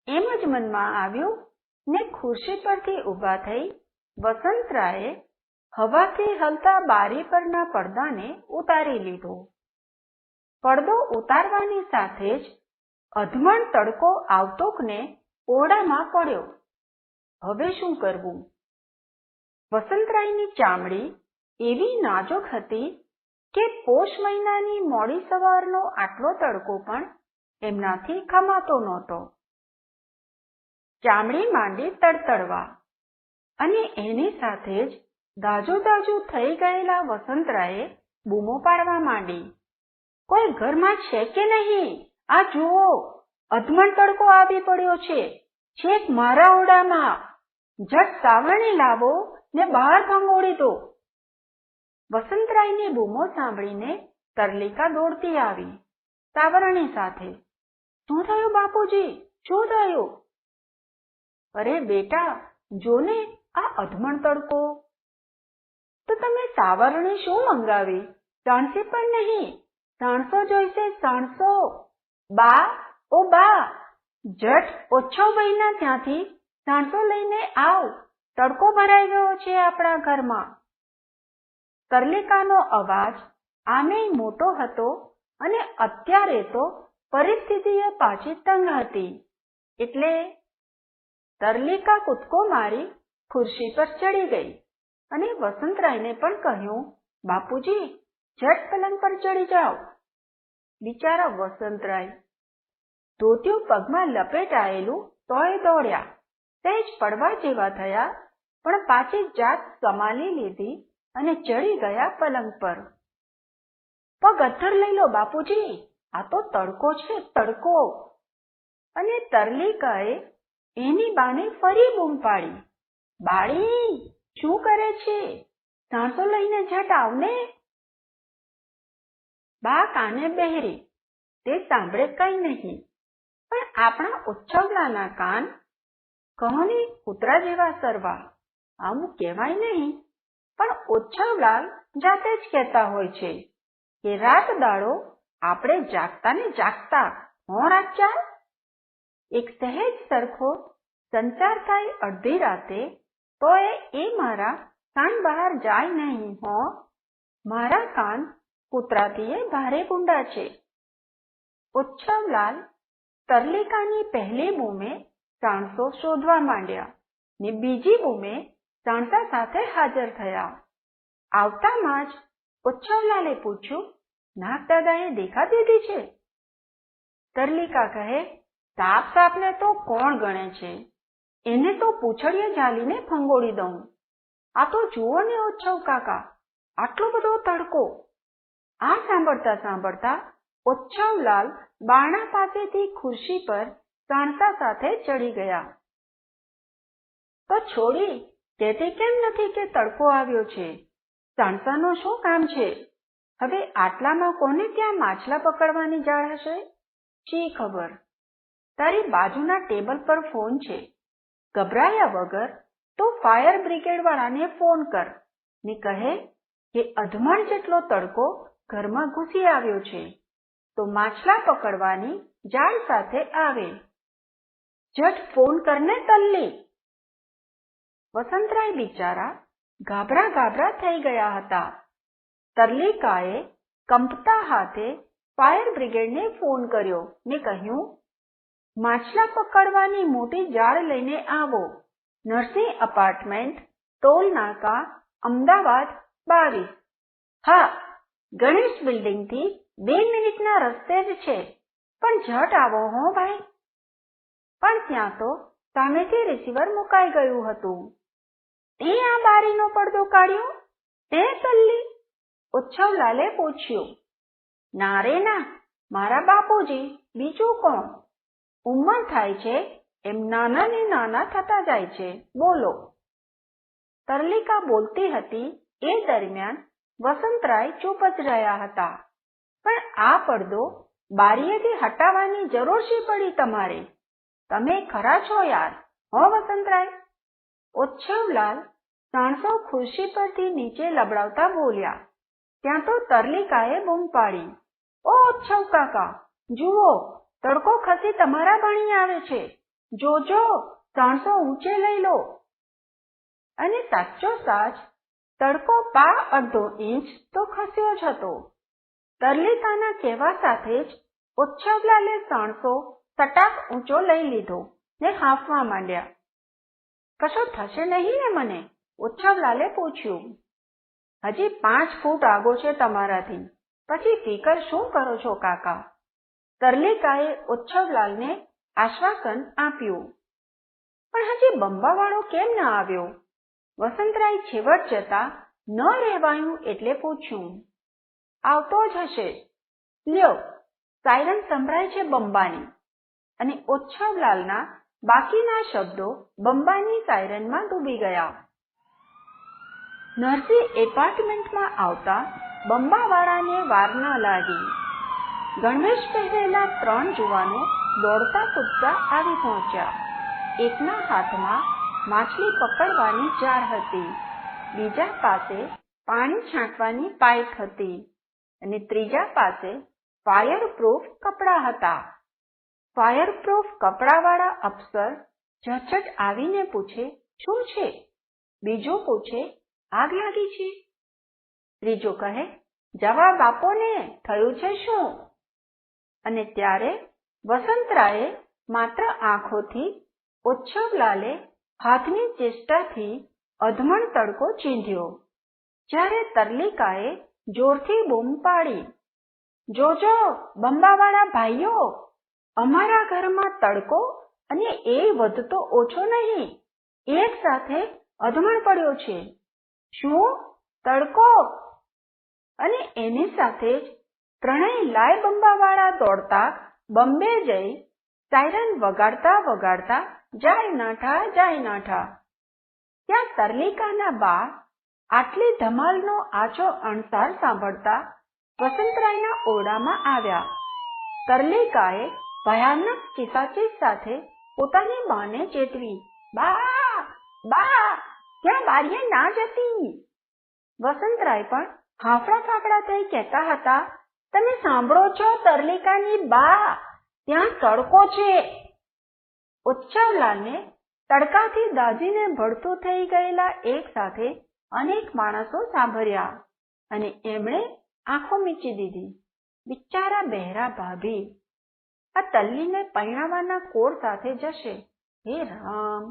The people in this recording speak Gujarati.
એમ જ મનમાં આવ્યું ને ખુરશી પરથી ઊભા થઈ વસંતરાયે હવાથી હલતા બારી પરના પડદાને ઉતારી લીધો. પડદો ઉતારવાની સાથે જ અધમણ તડકો આવતોકને ઓરડામાં પડ્યો. હવે શું કરવું? વસંતરાયની ચામડી એવી નાજુક હતી કે પોષ મહિનાની મોડી સવારનો આટલો તડકો પણ એમનાથી ખમાતો નહોતો. ચામડી માંડી તડતડવા અને એની સાથે જ દાજુ થઈ ગયેલા વસંતરાયે બૂમો પાડવા માંડી, કોઈ ઘરમાં છે કે નહીં? આ જુઓ, અધમણ તડકો આવી પડ્યો છે, છેક મારા ઓરડામાં. ઝટ સાવરણી લાવો ને બહાર ભંગોળી દો. વસંતરાયની બૂમો સાંભળીને તરલિકા દોડતી આવી સાવરણી સાથે. શું થયું બાપુજી, શું થયું? અરે બેટા, જોને આ અધમણ તડકો. તો તમે સાવરણી શું મંગાવી? સાણસી પણ નહીં, સાણસો જોઈશે, સાણસો. બા, ઓ બા, ઝટ ઓછો વહીના ત્યાંથી સાણસો લઈને આવ, તડકો ભરાઈ ગયો છે આપણા ઘરમાં. તરલિકાનો અવાજ આમેય મોટો હતો અને અત્યારે તો પરિસ્થિતિએ પાછી તંગ હતી, એટલે તરલિકા કૂદકો મારી ખુરશી પર ચડી ગઈ અને વસંતરાયને પણ કહ્યું, બાપુજી, ઝટ પલંગ પર ચડી જાઓ. બિચારા વસંતરાય ધોતિયું પગમાં લપેટાયેલું તોય દોડ્યા. સહેજ પડવા જેવા થયા પણ પાછી જાત સંભાળી લીધી અને ચડી ગયા પલંગ પર. પગ અધ્ધર લઈ લો બાપુજી, આ તો તડકો છે, તડકો. અને તરલિકાએ એની બાને ફરી બૂમ પાડી, બાળી, શું કરે છે? સાણસો લઈને ઝટ આવને. બા કાને બહેરી, તે સાંભળે કઈ નહીં, પણ આપણા ઉચ્છવલાના કાન કહોની કૂતરા જેવા સરવા. આવું કહેવાય નહીં, પણ ઉચ્છવલાલ જાતે જ કહેતા હોય છે કે રાત દાડો આપણે જાગતા ને જાગતા, હો રાજા. એક સહેજ સરખો સંચાર થાય અડધી રાતે તો એ મારા કાન બહાર જાય નહીં, હો. મારા કાન કૂતરાથી ભારે ગુંડા છે. ઉચ્છવલાલ તરલિકાની પહેલી બૂમે સાણસો શોધવા માંડ્યા ને બીજી બૂમે સાણસા સાથે હાજર થયા. આવતામાં જ ઉચ્છવલાલે પૂછ્યું, નાગ દાદાએ દેખા દીધી છે? તરલિકા કહે, સાપને તો કોણ ગણે છે, એને તો પૂંછડીએ ઝાલીને ફંગોળી દઉં. આ તો જુઓ ને ઉચ્છવ કાકા, આટલો બધો તડકો. આ સાંભળતા સાંભળતા ઉચ્છવલાલ બારણા પાસેથી ખુરશી પર સાણસા સાથે ચડી ગયા. તો છોડી, કહેતી કેમ નથી કે તડકો આવ્યો છે? સાણસાનું શું કામ છે? હવે આટલામાં કોને ત્યાં માછલા પકડવાની જાળ હશે? શી ખબર. તારી બાજુના ટેબલ પર ફોન છે, ગભરાયા વગર તો ફાયર બ્રિગેડ વાળાને ફોન કર ને કહે કે અધમણ જેટલો તડકો ઘરમાં ઘૂસી આવ્યો છે, તો માછલા પકડવાની જાળ સાથે આવે. ઝટ ફોન કરને તલ્લી. વસંતરાય બિચારા ગાભરા થઈ ગયા હતા. તરલિકાએ કંપતા હાથે ફાયર બ્રિગેડને ફોન કર્યો ને કહ્યું, માછલા પકડવાની મોટી જાળ લઈને આવો, નરસિંહ એપાર્ટમેન્ટ, ટોલ નાકા, અમદાવાદ 22. હા, ગણેશ બિલ્ડિંગથી 2 મિનિટના રસ્તે જ છે, પણ ઝટ આવો હો ભાઈ. પણ ત્યાં તો સામેથી રિસીવર મુકાઈ ગયું હતું. તે આ બારીનો પડદો કાઢ્યો? તે તલ્લી? ઉચ્છવલાલે પૂછ્યું. ના રે ના, મારા બાપુજી, બીજું કોણ? ઉંમર થાય છે એમ નાના ને નાના થતા જાય છે, બોલો. તરલિકા બોલતી હતી એ દરમિયાન વસંતરાય ચૂપ જ રહ્યા હતા. પણ આ પડદો બારીએથી હટાવવાની જરૂર શી પડી તમારે? તમે ખરા છો યાર, હો વસંતરાય? ઉચ્છવલાલ સાણસો ખુરશી પરથી નીચે લબડાવતા બોલ્યા. ત્યાં તો તરલિકાએ બૂમ પાડી, ઓ ઉચ્છવ કાકા, જુઓ, તડકો ખસી તમારા ભણી આવે છે. જોજો, ત્રણસો ઊંચે લઈ લો. અને સાચો સાચ તડકો પા અડધો ઇંચ તો ખસ્યો જ હતો. તરલિકાના કહેવા સાથે જ ઉચ્છવલાલે 300 સટાક ઊંચો લઈ લીધો ને હાંફવા માંડ્યા. કશું થશે નહીં ને મને? ઉચ્છવલાલે પૂછ્યું. હજી 5 ફૂટ આગો છે તમારાથી, પછી ફિકર શું કરો છો કાકા? તરલિકાએ ઉચ્છવલાલને આશ્વાસન આપ્યું. પણ હજી બંબાવાળો કેમ ન આવ્યો? વસંતરાય છેવટ જતા ન રહેવાયું એટલે પૂછ્યું. આવતો જ હશે. લ્યો, સાયરન સંભળાય છે બંબાની. અને ઉચ્છવલાલના બાકીના શબ્દો બંબાની સાયરનમાં ડૂબી ગયા. નરસિંહ એપાર્ટમેન્ટમાં આવતા બંબાવાળાને વાર ન લાગી. ગણવેશ પહેરેલા 3 જુવાનો દોડતા કૂદતા આવી પહોંચ્યા. એકના હાથમાં માછલી પકડવાની જાળ હતી, બીજા પાસે પાણી છાંટવાની પાઇપ હતી અને ત્રીજા પાસે ફાયરપ્રૂફ કપડાં હતા. ફાયરપ્રૂફ કપડાવાળા અફસર ઝટઝટ આવીને પૂછે, શું છે? બીજો પૂછે, આગ લાગી છે? ત્રીજો કહે, જવાબ આપો ને, થયું છે શું? અને ત્યારે વસંતરાયે માત્ર આંખોથી, ઉચ્છવલાલે હાથની ચેષ્ટાથી અધમણ તડકો ચીંધ્યો. જ્યારે તરલિકાએ જોરથી બૂમ પાડી, જોજો બંબાવાળા ભાઈઓ, અમારા ઘરમાં તડકો અને એ વધતો ઓછો નહીં, એક સાથે અધમણ પડ્યો છે. શું? તડકો? અને એની સાથે જ ત્રણેય લાય બંબાવાળા દોડતા બંબે જઈ સાયરન વગાડતા વગાડતા જાય નાઠા. ત્યાં તરલિકાના બા આટલી ધમાલનો આછો અણસાર સાંભળતા વસંતરાયના ઓરડામાં આવ્યા. તરલિકાએ ભયાનક ચીસાચીસ સાથે પોતાની બાને ચેતવી, બા, ત્યાં બારીએ ના જતી. વસંતરાય પણ હાંફળા ફાફડા થઈ કહેતા હતા, તમે સાંભળો છો તરલિકાની બા, ત્યાં તડકો છે. ઉચ્છવલાલને તડકાથી દાઝીને ભડથું થઈ ગયેલા એક સાથે અનેક માણસો સાંભળ્યા અને એમણે આંખો મીચી દીધી. બિચારા બહેરા ભાભી આ તલ્લીને પરણાવવાના કોર સાથે જશે. હે રામ!